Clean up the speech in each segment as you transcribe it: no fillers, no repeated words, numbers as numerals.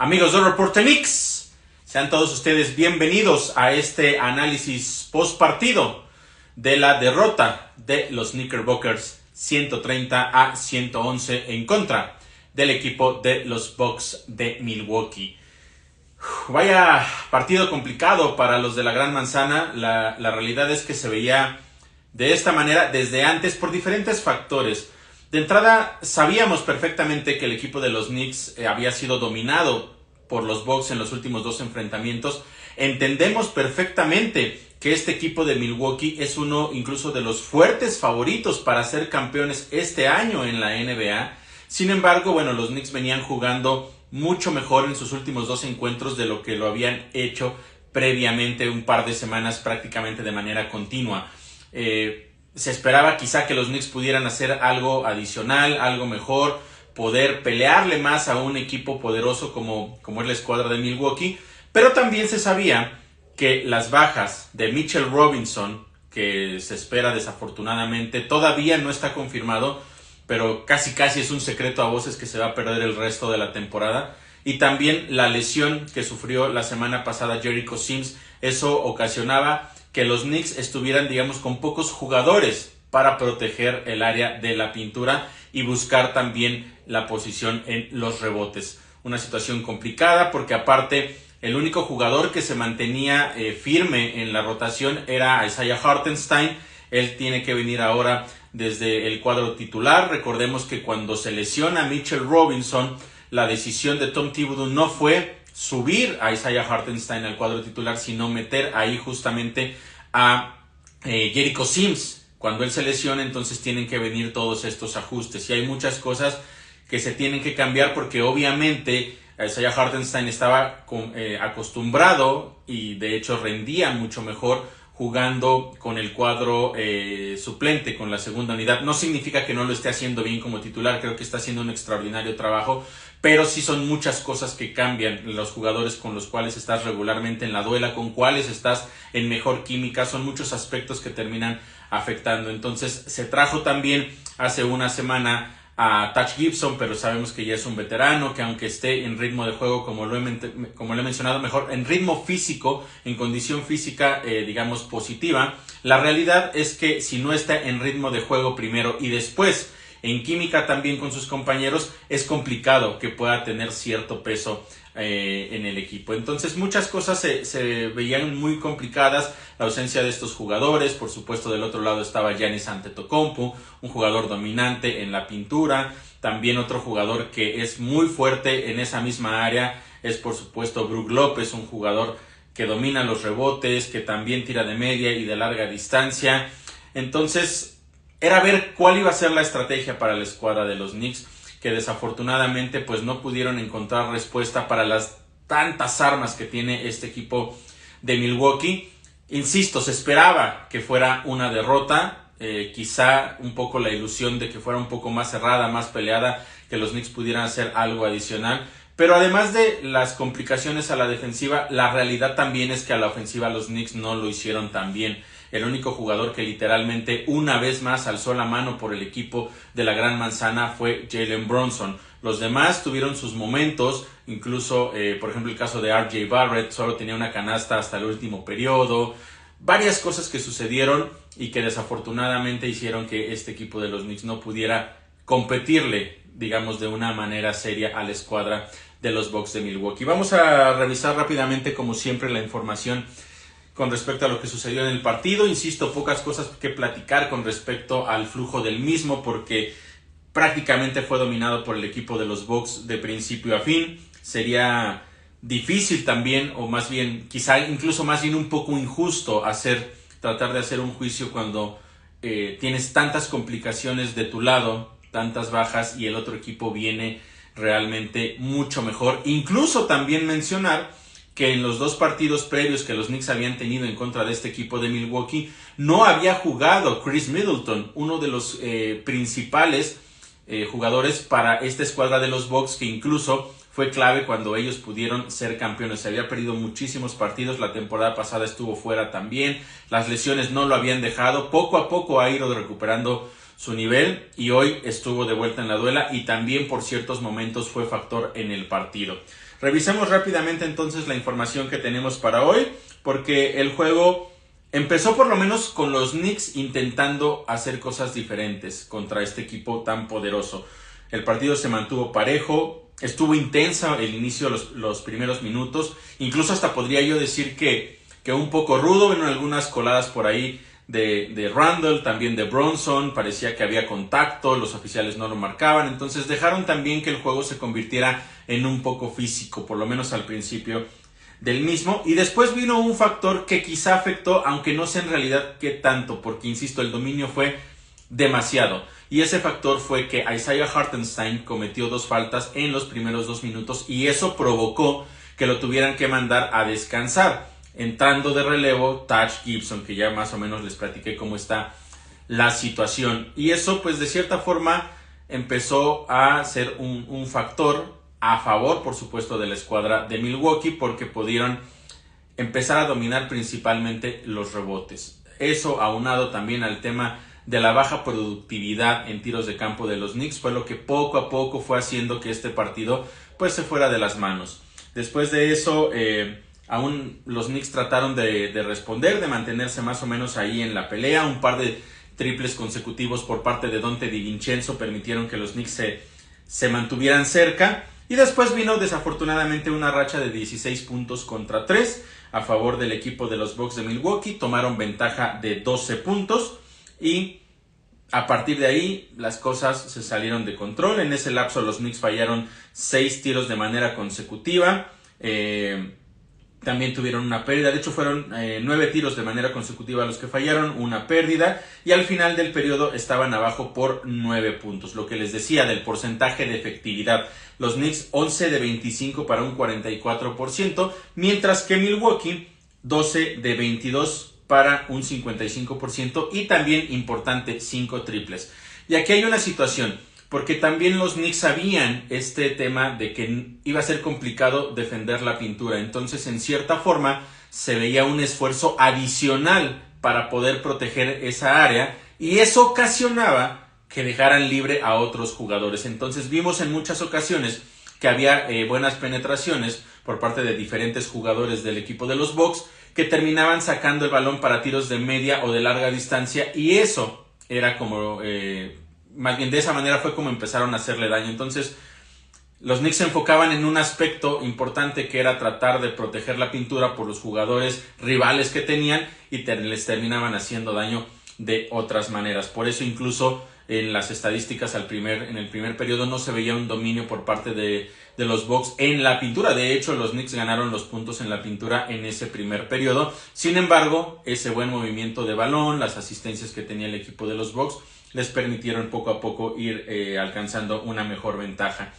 Amigos de Reporte Knicks, sean todos ustedes bienvenidos a este análisis post partido de la derrota de los Knickerbockers 130-111 en contra del equipo de los Bucks de Milwaukee. Vaya partido complicado para los de la Gran Manzana. La realidad es que se veía de esta manera desde antes por diferentes factores. De entrada, sabíamos perfectamente que el equipo de los Knicks había sido dominado por los Bucks en los últimos dos enfrentamientos. Entendemos perfectamente que este equipo de Milwaukee es uno incluso de los fuertes favoritos para ser campeones este año en la NBA. Sin embargo, los Knicks venían jugando mucho mejor en sus últimos dos encuentros de lo que lo habían hecho previamente un par de semanas prácticamente de manera continua. Se esperaba quizá que los Knicks pudieran hacer algo adicional, algo mejor, poder pelearle más a un equipo poderoso como es la escuadra de Milwaukee, pero también se sabía que las bajas de Mitchell Robinson, que se espera desafortunadamente, todavía no está confirmado, pero casi es un secreto a voces que se va a perder el resto de la temporada, y también la lesión que sufrió la semana pasada Jericho Sims, eso ocasionaba que los Knicks estuvieran, con pocos jugadores para proteger el área de la pintura y buscar también la posición en los rebotes. Una situación complicada porque aparte el único jugador que se mantenía firme en la rotación era Isaiah Hartenstein. Él tiene que venir ahora desde el cuadro titular. Recordemos que cuando se lesiona Mitchell Robinson, la decisión de Tom Thibodeau no fue subir a Isaiah Hartenstein al cuadro titular, sino meter ahí justamente a Jericho Sims. Cuando él se lesiona, entonces tienen que venir todos estos ajustes. Y hay muchas cosas que se tienen que cambiar porque obviamente Isaiah Hartenstein estaba acostumbrado y de hecho rendía mucho mejor jugando con el cuadro suplente, con la segunda unidad. No significa que no lo esté haciendo bien como titular, creo que está haciendo un extraordinario trabajo, pero sí son muchas cosas que cambian. Los jugadores con los cuales estás regularmente en la duela, con cuáles estás en mejor química, son muchos aspectos que terminan afectando. Entonces se trajo también hace una semana a Taj Gibson, pero sabemos que ya es un veterano, que aunque esté en ritmo de juego, como lo he mencionado, mejor en ritmo físico, en condición física, positiva, la realidad es que si no está en ritmo de juego primero y después en química también con sus compañeros, es complicado que pueda tener cierto peso en el equipo. Entonces muchas cosas se veían muy complicadas, la ausencia de estos jugadores. Por supuesto, del otro lado estaba Giannis Antetokounmpo, un jugador dominante en la pintura. También otro jugador que es muy fuerte en esa misma área es por supuesto Brook López, un jugador que domina los rebotes, que también tira de media y de larga distancia. Entonces era ver cuál iba a ser la estrategia para la escuadra de los Knicks, que desafortunadamente pues no pudieron encontrar respuesta para las tantas armas que tiene este equipo de Milwaukee. Insisto, se esperaba que fuera una derrota, quizá un poco la ilusión de que fuera un poco más cerrada, más peleada, que los Knicks pudieran hacer algo adicional. Pero además de las complicaciones a la defensiva, la realidad también es que a la ofensiva los Knicks no lo hicieron tan bien. El único jugador que literalmente una vez más alzó la mano por el equipo de la Gran Manzana fue Jalen Brunson. Los demás tuvieron sus momentos, incluso por ejemplo el caso de RJ Barrett, solo tenía una canasta hasta el último periodo. Varias cosas que sucedieron y que desafortunadamente hicieron que este equipo de los Knicks no pudiera competirle, de una manera seria a la escuadra de los Bucks de Milwaukee. Vamos a revisar rápidamente, como siempre, la información con respecto a lo que sucedió en el partido. Insisto, pocas cosas que platicar con respecto al flujo del mismo, porque prácticamente fue dominado por el equipo de los Bucks de principio a fin. Sería difícil también, o más bien, quizá incluso más bien un poco injusto tratar de hacer un juicio cuando tienes tantas complicaciones de tu lado, tantas bajas, y el otro equipo viene realmente mucho mejor. Incluso también mencionar que en los dos partidos previos que los Knicks habían tenido en contra de este equipo de Milwaukee, no había jugado Chris Middleton, uno de los principales jugadores para esta escuadra de los Bucks, que incluso fue clave cuando ellos pudieron ser campeones. Se había perdido muchísimos partidos, la temporada pasada estuvo fuera también, las lesiones no lo habían dejado, poco a poco ha ido recuperando su nivel y hoy estuvo de vuelta en la duela y también por ciertos momentos fue factor en el partido. Revisemos rápidamente entonces la información que tenemos para hoy, porque el juego empezó por lo menos con los Knicks intentando hacer cosas diferentes contra este equipo tan poderoso. El partido se mantuvo parejo, estuvo intensa el inicio, los primeros minutos, incluso hasta podría yo decir que un poco rudo, en algunas coladas por ahí de Randle, también de Bronson, parecía que había contacto, los oficiales no lo marcaban, entonces dejaron también que el juego se convirtiera en un poco físico, por lo menos al principio del mismo, y después vino un factor que quizá afectó, aunque no sé en realidad qué tanto, porque insisto, el dominio fue demasiado, y ese factor fue que Isaiah Hartenstein cometió 2 faltas en los primeros 2 minutos, y eso provocó que lo tuvieran que mandar a descansar, entrando de relevo Taj Gibson, que ya más o menos les platiqué cómo está la situación, y eso pues de cierta forma empezó a ser un factor a favor, por supuesto, de la escuadra de Milwaukee, porque pudieron empezar a dominar principalmente los rebotes. Eso, aunado también al tema de la baja productividad en tiros de campo de los Knicks, fue lo que poco a poco fue haciendo que este partido pues se fuera de las manos. Después de eso, aún los Knicks trataron de responder, de mantenerse más o menos ahí en la pelea. Un par de triples consecutivos por parte de Donte DiVincenzo permitieron que los Knicks se mantuvieran cerca. Y después vino desafortunadamente una racha de 16 puntos contra 3 a favor del equipo de los Bucks de Milwaukee. Tomaron ventaja de 12 puntos y a partir de ahí las cosas se salieron de control. En ese lapso los Knicks fallaron 6 tiros de manera consecutiva. También tuvieron una pérdida, de hecho fueron 9 tiros de manera consecutiva los que fallaron, una pérdida, y al final del periodo estaban abajo por 9 puntos. Lo que les decía del porcentaje de efectividad, los Knicks 11 de 25 para un 44%, mientras que Milwaukee 12 de 22 para un 55%, y también importante 5 triples. Y aquí hay una situación, porque también los Knicks sabían este tema de que iba a ser complicado defender la pintura. Entonces, en cierta forma, se veía un esfuerzo adicional para poder proteger esa área, y eso ocasionaba que dejaran libre a otros jugadores. Entonces, vimos en muchas ocasiones que había buenas penetraciones por parte de diferentes jugadores del equipo de los Bucks que terminaban sacando el balón para tiros de media o de larga distancia, y eso era como... más bien de esa manera fue como empezaron a hacerle daño. Entonces los Knicks se enfocaban en un aspecto importante, que era tratar de proteger la pintura por los jugadores rivales que tenían, y les terminaban haciendo daño de otras maneras. Por eso incluso en las estadísticas en el primer periodo no se veía un dominio por parte de los Bucks en la pintura. De hecho, los Knicks ganaron los puntos en la pintura en ese primer periodo. Sin embargo, ese buen movimiento de balón, las asistencias que tenía el equipo de los Bucks, les permitieron poco a poco ir alcanzando una mejor ventaja.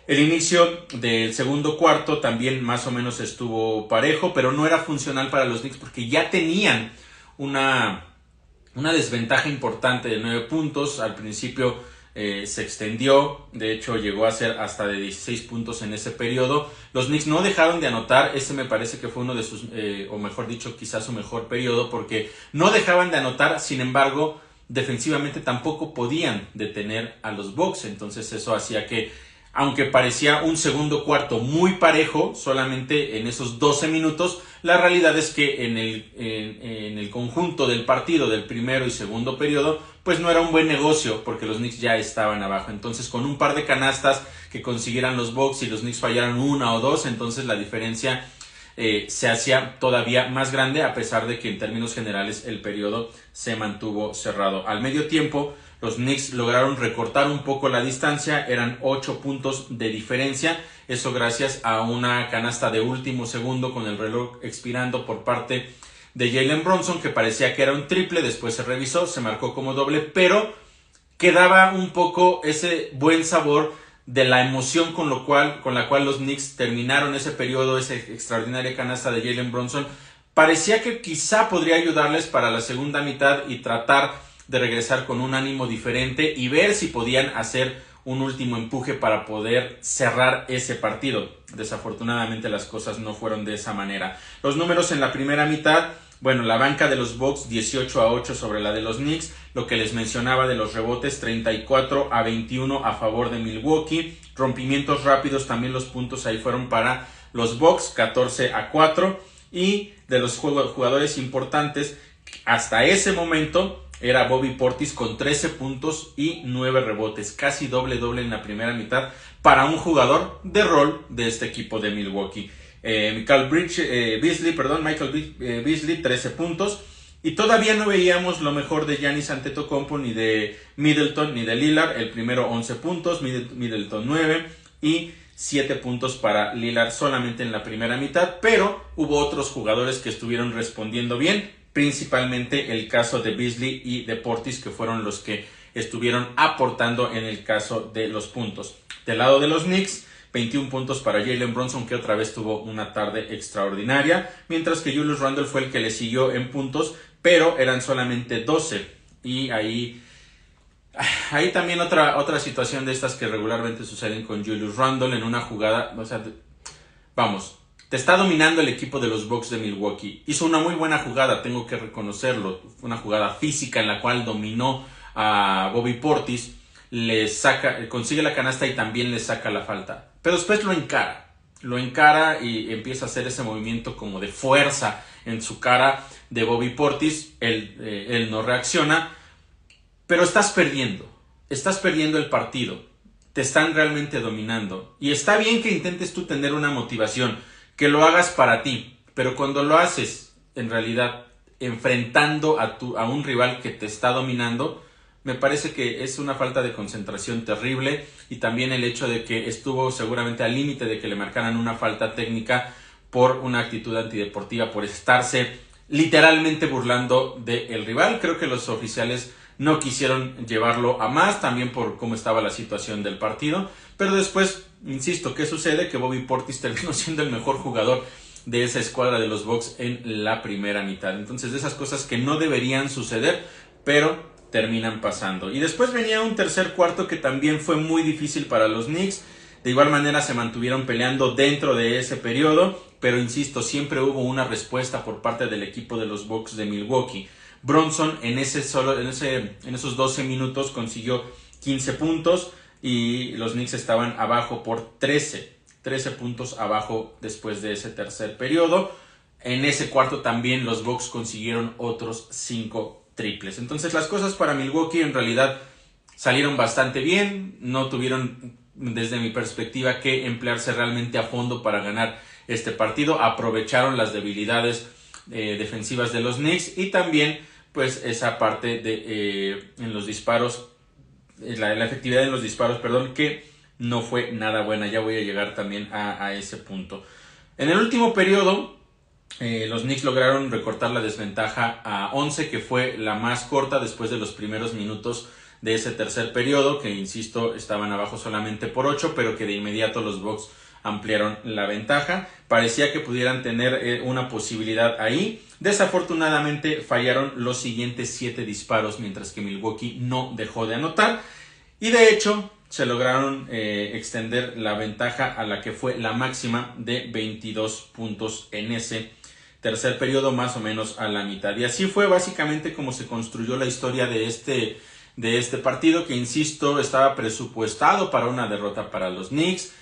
El inicio del segundo cuarto también más o menos estuvo parejo, pero no era funcional para los Knicks porque ya tenían una desventaja importante de 9 puntos. Al principio se extendió, de hecho llegó a ser hasta de 16 puntos en ese periodo. Los Knicks no dejaron de anotar, ese me parece que fue uno de sus, o mejor dicho, quizás su mejor periodo, porque no dejaban de anotar. Sin embargo, defensivamente tampoco podían detener a los Bucks. Entonces eso hacía que, aunque parecía un segundo cuarto muy parejo, solamente en esos 12 minutos, la realidad es que en el conjunto del partido del primero y segundo periodo, pues no era un buen negocio, porque los Knicks ya estaban abajo. Entonces, con un par de canastas que consiguieran los Bucks y los Knicks fallaran una o dos, entonces la diferencia se hacía todavía más grande, a pesar de que en términos generales el periodo se mantuvo cerrado. Al medio tiempo, los Knicks lograron recortar un poco la distancia, eran 8 puntos de diferencia, eso gracias a una canasta de último segundo con el reloj expirando por parte de Jalen Bronson, que parecía que era un triple, después se revisó, se marcó como doble, pero quedaba un poco ese buen sabor de la emoción con la cual los Knicks terminaron ese periodo, esa extraordinaria canasta de Jalen Bronson. Parecía que quizá podría ayudarles para la segunda mitad y tratar de regresar con un ánimo diferente y ver si podían hacer un último empuje para poder cerrar ese partido. Desafortunadamente las cosas no fueron de esa manera. Los números en la primera mitad Bueno, la banca de los Bucks 18-8 sobre la de los Knicks. Lo que les mencionaba de los rebotes 34-21 a favor de Milwaukee. Rompimientos rápidos, también los puntos ahí fueron para los Bucks 14-4. Y de los jugadores importantes hasta ese momento era Bobby Portis con 13 puntos y 9 rebotes. Casi doble en la primera mitad para un jugador de rol de este equipo de Milwaukee. Michael Beasley 13 puntos. Y todavía no veíamos lo mejor de Giannis Antetokounmpo, ni de Middleton, ni de Lillard. El primero 11 puntos, Middleton 9 y 7 puntos para Lillard solamente en la primera mitad. Pero hubo otros jugadores que estuvieron respondiendo bien, principalmente el caso de Beasley y de Portis, que fueron los que estuvieron aportando en el caso de los puntos. Del lado de los Knicks, 21 puntos para Jalen Brunson, que otra vez tuvo una tarde extraordinaria, mientras que Julius Randle fue el que le siguió en puntos, pero eran solamente 12. Y ahí también otra situación de estas que regularmente suceden con Julius Randle en una jugada, o sea, vamos, te está dominando el equipo de los Bucks de Milwaukee. Hizo una muy buena jugada, tengo que reconocerlo, fue una jugada física en la cual dominó a Bobby Portis, consigue la canasta y también le saca la falta. Pero después lo encara y empieza a hacer ese movimiento como de fuerza en su cara de Bobby Portis. Él no reacciona, pero estás perdiendo el partido, te están realmente dominando. Y está bien que intentes tú tener una motivación, que lo hagas para ti, pero cuando lo haces en realidad enfrentando a un rival que te está dominando, me parece que es una falta de concentración terrible. Y también el hecho de que estuvo seguramente al límite de que le marcaran una falta técnica por una actitud antideportiva, por estarse literalmente burlando del rival. Creo que los oficiales no quisieron llevarlo a más, también por cómo estaba la situación del partido. Pero después, insisto, ¿qué sucede? Que Bobby Portis terminó siendo el mejor jugador de esa escuadra de los Bucks en la primera mitad. Entonces, de esas cosas que no deberían suceder, pero terminan pasando. Y después venía un tercer cuarto que también fue muy difícil para los Knicks. De igual manera se mantuvieron peleando dentro de ese periodo, pero insisto, siempre hubo una respuesta por parte del equipo de los Bucks de Milwaukee. Bronson en esos 12 minutos consiguió 15 puntos y los Knicks estaban abajo por 13 puntos abajo después de ese tercer periodo. En ese cuarto también los Bucks consiguieron otros 5 triples. Entonces las cosas para Milwaukee en realidad salieron bastante bien. No tuvieron, desde mi perspectiva, que emplearse realmente a fondo para ganar este partido. Aprovecharon las debilidades defensivas de los Knicks y también pues esa parte de en los disparos, la efectividad en los disparos, que no fue nada buena. Ya voy a llegar también a ese punto. En el último periodo los Knicks lograron recortar la desventaja a 11, que fue la más corta después de los primeros minutos de ese tercer periodo, que insisto estaban abajo solamente por 8, pero que de inmediato los Bucks ampliaron la ventaja. Parecía que pudieran tener una posibilidad ahí. Desafortunadamente fallaron los siguientes 7 disparos, mientras que Milwaukee no dejó de anotar. Y de hecho se lograron extender la ventaja a la que fue la máxima de 22 puntos en ese tercer periodo, más o menos a la mitad. Y así fue básicamente como se construyó la historia de este partido, que insisto estaba presupuestado para una derrota para los Knicks.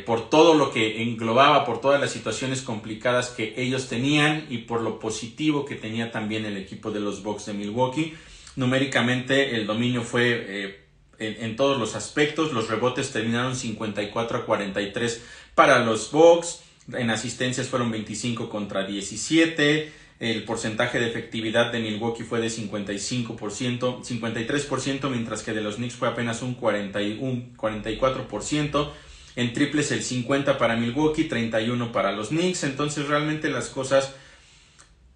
Por todo lo que englobaba, por todas las situaciones complicadas que ellos tenían y por lo positivo que tenía también el equipo de los Bucks de Milwaukee. Numéricamente el dominio fue en todos los aspectos. Los rebotes terminaron 54-43 para los Bucks. En asistencias fueron 25 contra 17. El porcentaje de efectividad de Milwaukee fue de 53%, mientras que de los Knicks fue apenas un 44%. En triples el 50 para Milwaukee, 31 para los Knicks. Entonces realmente las cosas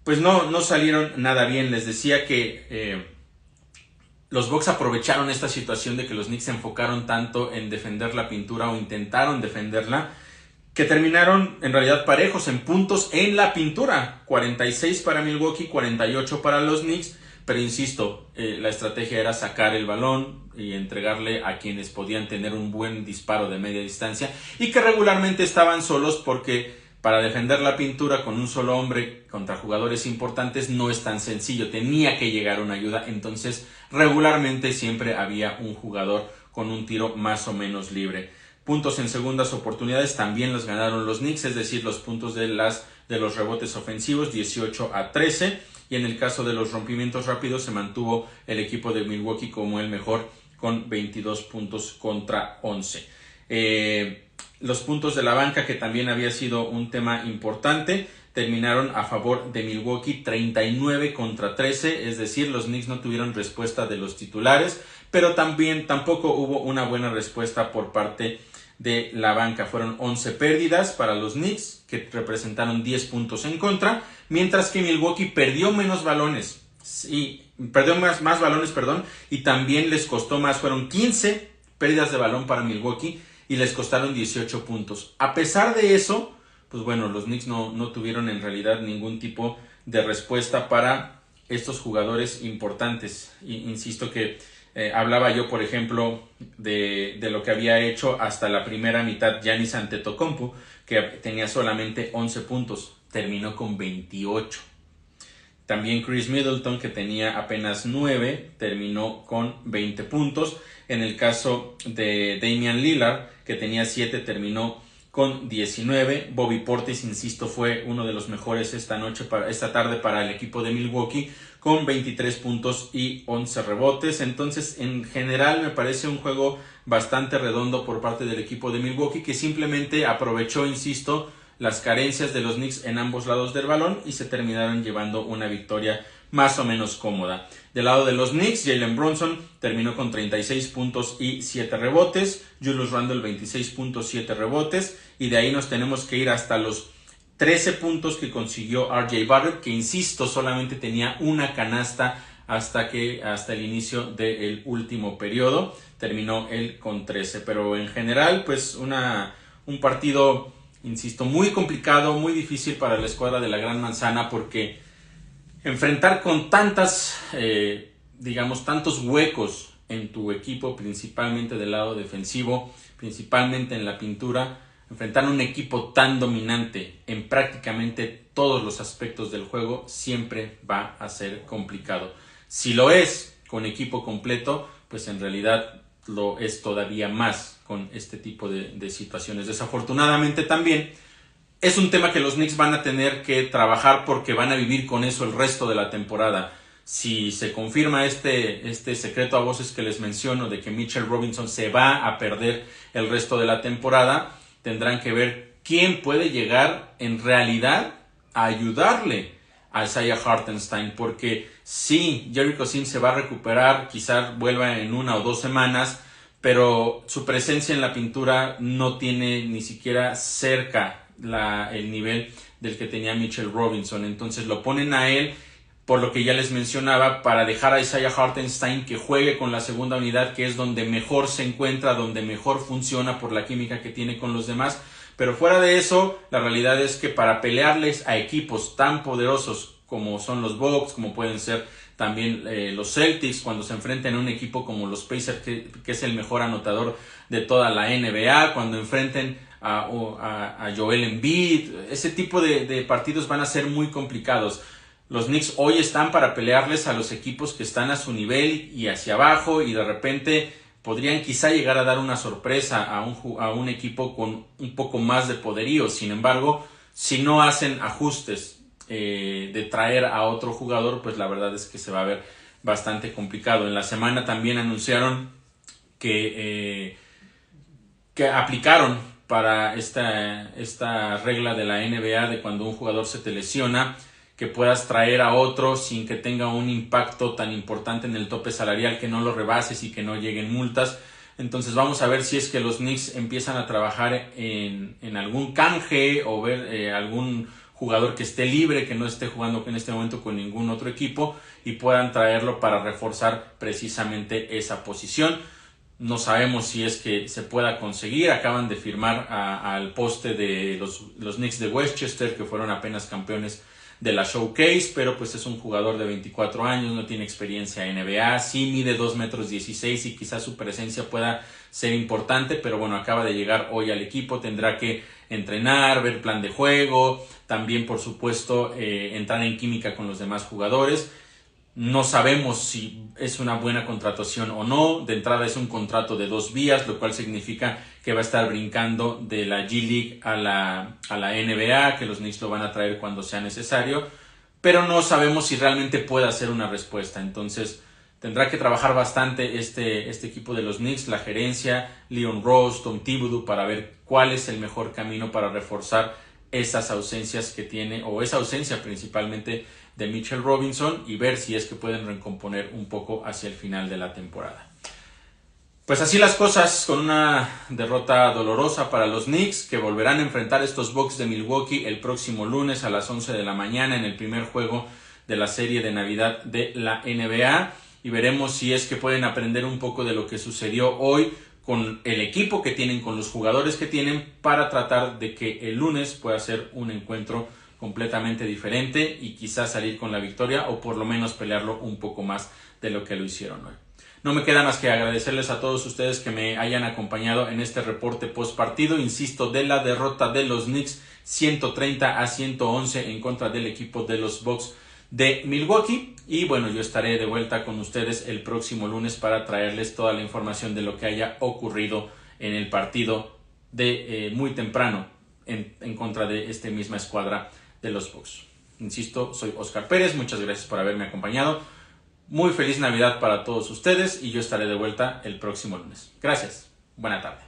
pues no salieron nada bien. Les decía que los Bucks aprovecharon esta situación de que los Knicks se enfocaron tanto en defender la pintura, o intentaron defenderla, que terminaron en realidad parejos en puntos en la pintura. 46 para Milwaukee, 48 para los Knicks. Pero insisto, la estrategia era sacar el balón y entregarle a quienes podían tener un buen disparo de media distancia y que regularmente estaban solos, porque para defender la pintura con un solo hombre contra jugadores importantes no es tan sencillo, tenía que llegar una ayuda, entonces regularmente siempre había un jugador con un tiro más o menos libre. Puntos en segundas oportunidades también los ganaron los Knicks, es decir, los puntos de los rebotes ofensivos, 18-13, y en el caso de los rompimientos rápidos se mantuvo el equipo de Milwaukee como el mejor con 22 puntos contra 11. Los puntos de la banca, que también había sido un tema importante, terminaron a favor de Milwaukee 39-13, es decir, los Knicks no tuvieron respuesta de los titulares, pero tampoco hubo una buena respuesta por parte de la banca. Fueron 11 pérdidas para los Knicks, que representaron 10 puntos en contra, mientras que Milwaukee perdió menos balones, perdió más balones, y también les costó más, fueron 15 pérdidas de balón para Milwaukee, y les costaron 18 puntos. A pesar de eso, pues bueno, los Knicks no tuvieron en realidad ningún tipo de respuesta para estos jugadores importantes. Insisto que hablaba yo, por ejemplo, de lo que había hecho hasta la primera mitad Giannis Antetokounmpo, que tenía solamente 11 puntos, terminó con 28. También Chris Middleton, que tenía apenas 9, terminó con 20 puntos. En el caso de Damian Lillard, que tenía 7, terminó con 19. Bobby Portis, insisto, fue uno de los mejores esta tarde para el equipo de Milwaukee, con 23 puntos y 11 rebotes. Entonces, en general, me parece un juego bastante redondo por parte del equipo de Milwaukee, que simplemente aprovechó, insisto, las carencias de los Knicks en ambos lados del balón y se terminaron llevando una victoria más o menos cómoda. Del lado de los Knicks, Jalen Brunson terminó con 36 puntos y 7 rebotes, Julius Randle 26 puntos, 7 rebotes, y de ahí nos tenemos que ir hasta los 13 puntos que consiguió RJ Barrett, que insisto, solamente tenía una canasta hasta el inicio del último periodo, terminó él con 13, pero en general pues un partido, insisto, muy complicado, muy difícil para la escuadra de la Gran Manzana, porque enfrentar con tantos huecos en tu equipo, principalmente del lado defensivo, principalmente en la pintura, enfrentar a un equipo tan dominante en prácticamente todos los aspectos del juego siempre va a ser complicado. Si lo es con equipo completo, pues en realidad lo es todavía más con este tipo de situaciones. Desafortunadamente también es un tema que los Knicks van a tener que trabajar, porque van a vivir con eso el resto de la temporada. Si se confirma este secreto a voces que les menciono de que Mitchell Robinson se va a perder el resto de la temporada, tendrán que ver quién puede llegar en realidad a ayudarle a Isaiah Hartenstein, porque sí, Jericho Sims se va a recuperar, quizás vuelva en 1 o 2 semanas, pero su presencia en la pintura no tiene ni siquiera cerca el nivel del que tenía Mitchell Robinson. Entonces lo ponen a él, por lo que ya les mencionaba, para dejar a Isaiah Hartenstein que juegue con la segunda unidad, que es donde mejor se encuentra, donde mejor funciona por la química que tiene con los demás. Pero fuera de eso, la realidad es que para pelearles a equipos tan poderosos como son los Bucks, como pueden ser también los Celtics, cuando se enfrenten a un equipo como los Pacers, que es el mejor anotador de toda la NBA, cuando enfrenten a Joel Embiid, ese tipo de partidos van a ser muy complicados. Los Knicks hoy están para pelearles a los equipos que están a su nivel y hacia abajo, y de repente podrían quizá llegar a dar una sorpresa a un equipo con un poco más de poderío. Sin embargo, si no hacen ajustes de traer a otro jugador, pues la verdad es que se va a ver bastante complicado. En la semana también anunciaron que aplicaron para esta regla de la NBA de cuando un jugador se te lesiona, que puedas traer a otro sin que tenga un impacto tan importante en el tope salarial, que no lo rebases y que no lleguen multas. Entonces vamos a ver si es que los Knicks empiezan a trabajar en algún canje, o ver algún jugador que esté libre, que no esté jugando en este momento con ningún otro equipo, y puedan traerlo para reforzar precisamente esa posición. No sabemos si es que se pueda conseguir. Acaban de firmar al poste de los Knicks de Westchester, que fueron apenas campeones de la Showcase, pero pues es un jugador de 24 años, no tiene experiencia en NBA, sí mide 2,16 m y quizás su presencia pueda ser importante, pero bueno, acaba de llegar hoy al equipo, tendrá que entrenar, ver plan de juego, también por supuesto entrar en química con los demás jugadores. No sabemos si es una buena contratación o no. De entrada es un contrato de 2 vías, lo cual significa que va a estar brincando de la G-League a la NBA, que los Knicks lo van a traer cuando sea necesario, pero no sabemos si realmente puede hacer una respuesta. Entonces tendrá que trabajar bastante este equipo de los Knicks, la gerencia, Leon Rose, Tom Thibodeau, para ver cuál es el mejor camino para reforzar esas ausencias que tiene, o esa ausencia principalmente de Mitchell Robinson, y ver si es que pueden recomponer un poco hacia el final de la temporada. Pues así las cosas, con una derrota dolorosa para los Knicks, que volverán a enfrentar estos Bucks de Milwaukee el próximo lunes a las 11 de la mañana en el primer juego de la serie de Navidad de la NBA, y veremos si es que pueden aprender un poco de lo que sucedió hoy con el equipo que tienen, con los jugadores que tienen, para tratar de que el lunes pueda ser un encuentro completamente diferente y quizás salir con la victoria, o por lo menos pelearlo un poco más de lo que lo hicieron hoy. No me queda más que agradecerles a todos ustedes que me hayan acompañado en este reporte post partido, insisto, de la derrota de los Knicks 130-111 en contra del equipo de los Bucks de Milwaukee. Y bueno, yo estaré de vuelta con ustedes el próximo lunes para traerles toda la información de lo que haya ocurrido en el partido de muy temprano en contra de esta misma escuadra de los Bucks. Insisto, soy Oscar Pérez, muchas gracias por haberme acompañado. Muy feliz Navidad para todos ustedes y yo estaré de vuelta el próximo lunes. Gracias, buena tarde.